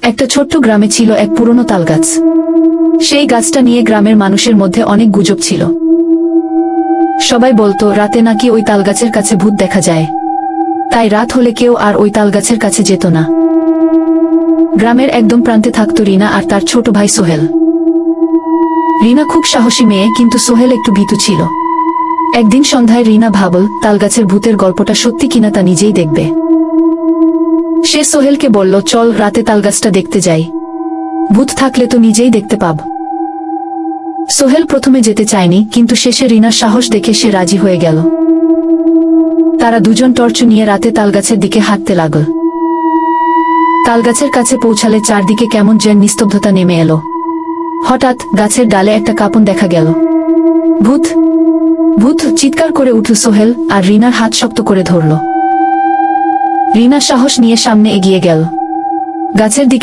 একটা ছোট্ট গ্রামে ছিল এক পুরনো তালগাছ। সেই গাছটা নিয়ে গ্রামের মানুষের মধ্যে অনেক গুজব ছিল। সবাই বলতো রাতে নাকি ওই তালগাছের কাছে ভূত দেখা যায়, তাই রাত হলে কেউ আর ওই তালগাছের কাছে যেত না। গ্রামের একদম প্রান্তে থাকত রিনা আর তার ছোট ভাই সোহেল। রিনা খুব সাহসী মেয়ে, কিন্তু সোহেল একটু ভীতু ছিল। একদিন সন্ধ্যায় রিনা ভাবল তালগাছের ভূতের গল্পটা সত্যি কিনা তা নিজেই দেখবে। সে সোহেলকে বলল, চল রাতে তালগাছটা দেখতে যাই, ভূত থাকলে তো নিজেই দেখতে পাব। সোহেল প্রথমে যেতে চায়নি, কিন্তু শেষে রিনার সাহস দেখে সে রাজি হয়ে গেল। তারা দুজন টর্চ নিয়ে রাতে তালগাছের দিকে হাঁটতে লাগল। তালগাছের কাছে পৌঁছালে চারদিকে কেমন যেন নিস্তব্ধতা নেমে এলো। হঠাৎ গাছের ডালে একটা কাঁপন দেখা গেল। ভূত! ভূত! চিৎকার করে উঠল সোহেল, আর রিনার হাত শক্ত করে ধরল। রিনা সাহস নিয়ে সামনে এগিয়ে গেল। গাছের দিকে